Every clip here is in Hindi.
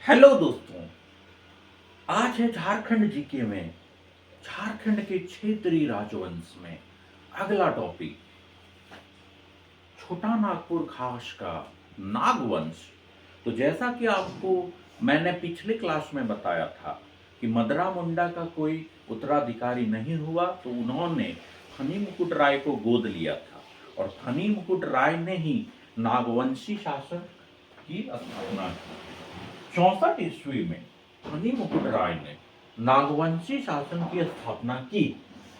हेलो दोस्तों। आज है झारखंड जीके में झारखंड के क्षेत्रीय राजवंश में अगला टॉपिक छोटा नागपुर खास का नागवंश। तो जैसा कि आपको मैंने पिछले क्लास में बताया था कि मदरा मुंडा का कोई उत्तराधिकारी नहीं हुआ, तो उन्होंने फनी मुकुट राय को गोद लिया था और फनी मुकुट राय ने ही नागवंशी शासन की स्थापना की। 64 ईस्वी में फनी मुकुट राय ने नागवंशी शासन की स्थापना की,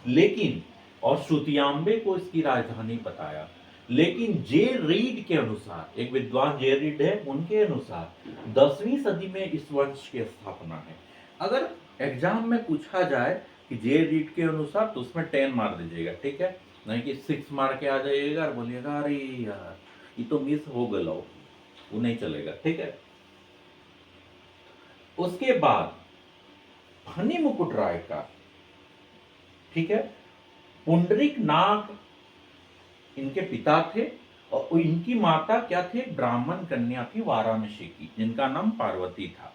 लेकिन और सुतियांबे को इसकी राजधानी बताया। लेकिन जे रीड के अनुसार, एक विद्वान जे रीड है, उनके अनुसार 10वीं सदी में इस वंश की स्थापना है। अगर एग्जाम में पूछा जाए कि जे रीड के अनुसार, तो उसमें 10 मार दीजिएगा, ठीक है, नहीं कि 6 मार के आ जाइएगा और बोलिएगा अरे यार ये तो मिस हो गया, वो नहीं चलेगा, ठीक है। उसके बाद फनी मुकुट राय का, ठीक है, पुंडरीक नाग इनके पिता थे और इनकी माता क्या थे, ब्राह्मण कन्या थी वाराणसी की, जिनका नाम पार्वती था।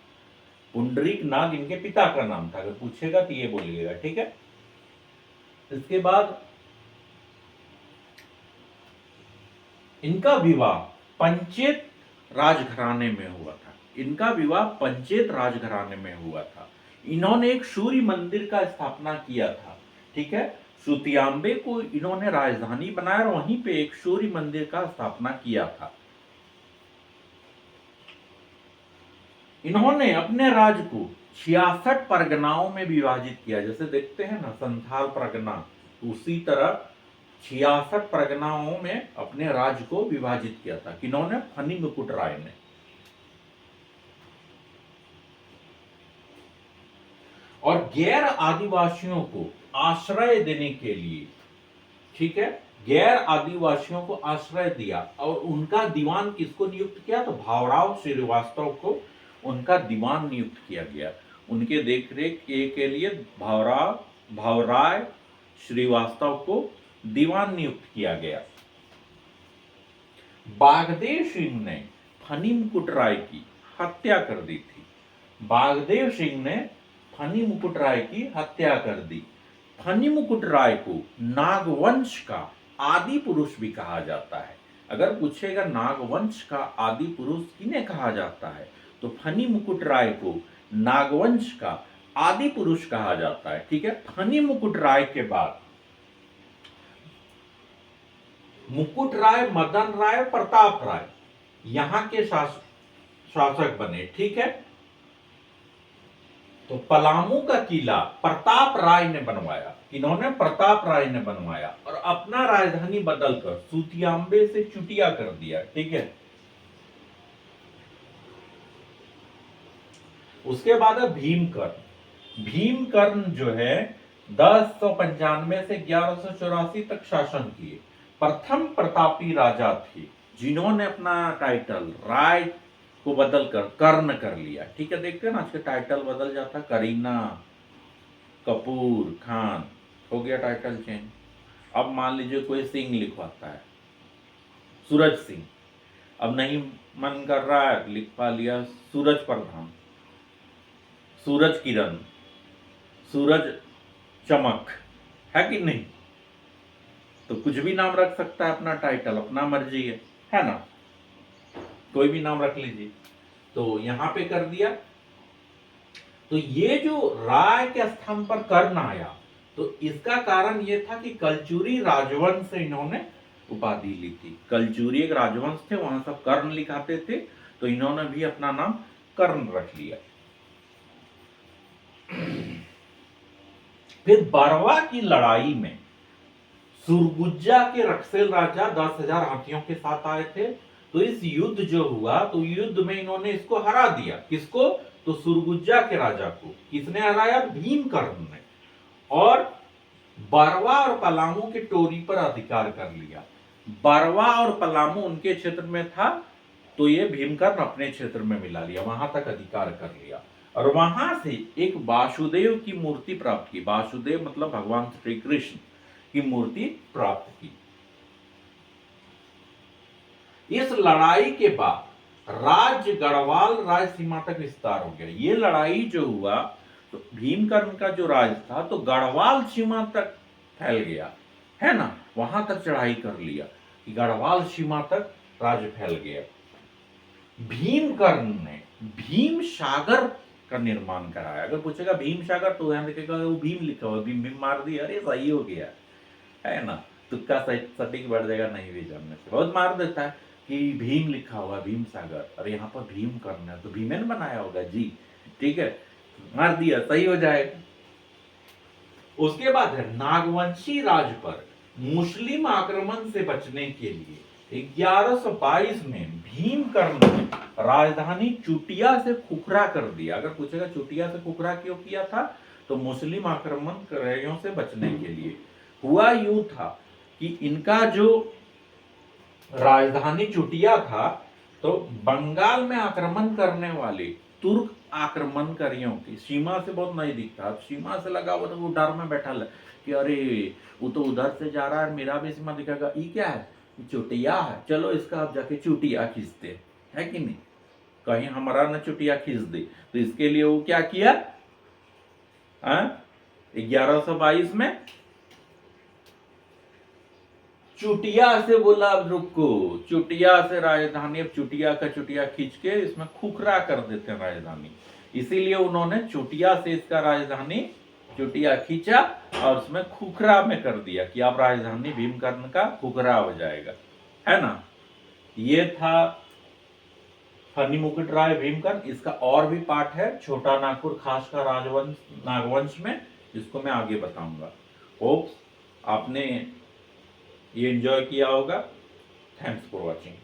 पुंडरीक नाग इनके पिता का नाम था, अगर पूछेगा तो ये बोलिएगा, ठीक है। इसके बाद इनका विवाह पंचेत राजघराने में हुआ था। इनका विवाह पंचेत राजघराने में हुआ था। इन्होंने एक सूर्य मंदिर का स्थापना किया था, ठीक है। सुतियांबे को इन्होंने राजधानी बनाया और वहीं पे एक सूर्य मंदिर का स्थापना किया था। इन्होंने अपने राज्य को 66 परगनाओं में विभाजित किया। जैसे देखते हैं ना संथाल परगना, उसी तरह 66 परगनाओं में अपने राज्य को विभाजित किया था। किन्होंने, फनी मुकुट राय ने। और गैर आदिवासियों को आश्रय देने के लिए, ठीक है, गैर आदिवासियों को आश्रय दिया और उनका दीवान किसको नियुक्त किया, तो भावराव श्रीवास्तव को उनका दीवान नियुक्त किया गया। उनके देखरेख के लिए भावराय श्रीवास्तव को दीवान नियुक्त किया गया। बागदेव सिंह ने फनी मुकुट राय की हत्या कर दी थी। बागदेव सिंह ने फनी मुकुट राय की हत्या कर दी। फनी मुकुट राय को नागवंश का आदि पुरुष भी कहा जाता है। अगर पूछेगा नागवंश का आदि पुरुष किन्हें कहा जाता है, तो फनी मुकुट राय को नागवंश का आदि पुरुष कहा जाता है, ठीक है। फनी मुकुट राय के बाद मुकुट राय, मदन राय, प्रताप राय यहां के शासक बने, ठीक है। तो पलामू का किला प्रताप राय ने बनवाया। इन्होंने प्रताप राय ने बनवाया और अपना राजधानी बदलकर सुतियांबे से चुटिया कर दिया, ठीक है। उसके बाद है भीमकर्ण। भीमकर्ण जो है 1095 से 1184 तक शासन किए। प्रथम प्रतापी राजा थे जिन्होंने अपना टाइटल राय को बदलकर कर्ण कर लिया, ठीक है। देखते हैं ना, आज टाइटल बदल जाता, करीना कपूर खान हो गया टाइटल चेंज। अब मान लीजिए कोई सिंह लिखवाता है, सूरज सिंह, अब नहीं मन कर रहा है, लिखवा लिया सूरज प्रधान, सूरज किरण, सूरज चमक, है कि नहीं। तो कुछ भी नाम रख सकता है, अपना टाइटल, अपना मर्जी है ना, कोई भी नाम रख लीजिए। तो यहां पे कर दिया। तो ये जो राय के स्थान पर कर्ण आया, तो इसका कारण ये था कि कलचुरी राजवंश से इन्होंने उपाधि ली थी। कलचुरी एक राजवंश थे, वहां सब कर्ण लिखाते थे, तो इन्होंने भी अपना नाम कर्ण रख लिया। फिर बरवा की लड़ाई में सुरगुज्जा के रक्सेल राजा 10,000 हाथियों के साथ आए थे। तो इस युद्ध जो हुआ, तो युद्ध में इन्होंने इसको हरा दिया। किसको, तो सुरगुज्जा के राजा को। किसने हराया, भीमकर्ण ने। और बरवा और पलामू के टोरी पर अधिकार कर लिया। बरवा और पलामू उनके क्षेत्र में था, तो ये भीमकर्ण अपने क्षेत्र में मिला लिया, वहां तक अधिकार कर लिया। और वहां से एक वासुदेव की मूर्ति प्राप्त की। वासुदेव मतलब भगवान श्री कृष्ण की मूर्ति प्राप्त की। इस लड़ाई के बाद राज्य गढ़वाल राज सीमा तक विस्तार हो गया। ये लड़ाई जो हुआ तो भीमकर्ण का जो राज था तो गढ़वाल सीमा तक फैल गया, है ना, वहां तक चढ़ाई कर लिया कि गढ़वाल सीमा तक राज्य फैल गया। भीमकर्ण ने भीम सागर का निर्माण कराया। अगर पूछेगा भीम सागर तो यहां लिखेगा वो भीम लिखा हुआ, भीम भीम मार दिया, अरे सही हो गया, है ना, तुक्का सटीक बढ़ जाएगा नहीं भी जानने से। बहुत मार देता है कि भीम लिखा हुआ भीम सागर, अरे यहाँ पर भीम करना है तो भीमे ने बनाया होगा जी, ठीक है, मार दिया, सही हो जाएगा। उसके बाद है नागवंशी राज पर मुस्लिम आक्रमण से बचने के लिए 1122 में भीमकर्ण ने राजधानी चुटिया से खुखरा कर दिया। अगर पूछेगा चुटिया से खुखरा क्यों किया था, तो मुस्लिम आक्रमणकारियों से बचने के लिए। हुआ यूं था कि इनका जो राजधानी चुटिया था तो बंगाल में आक्रमण करने वाले तुर्क आक्रमणकारियों की सीमा से बहुत नजदीक था। सीमा से लगा हुआ तो वो डर में बैठा कि अरे वो तो उधर से जा रहा है, मेरा भी सीमा दिखेगा, ये क्या है, चुटिया है, चलो इसका अब जाके चुटिया खींचते, है कि नहीं, कहीं हमारा न चुटिया खींच दे। तो इसके लिए वो क्या किया, 1122 में चुटिया से बोला अब रुको, चुटिया से राजधानी, अब चुटिया का चुटिया खींच के इसमें खुखरा कर देते हैं राजधानी, इसीलिए उन्होंने चुटिया से इसका राजधानी चुटिया खींचा और उसमें खुखरा में कर दिया कि अब राजधानी भीमकर्ण का खुखरा हो जाएगा, है ना। ये था फनी मुकुट राय भीमकर्ण। इसका और भी पार्ट है छोटा नागपुर खास का राजवंश नागवंश में, जिसको मैं आगे बताऊंगा। होप आपने ये एंजॉय किया होगा। Thanks for watching.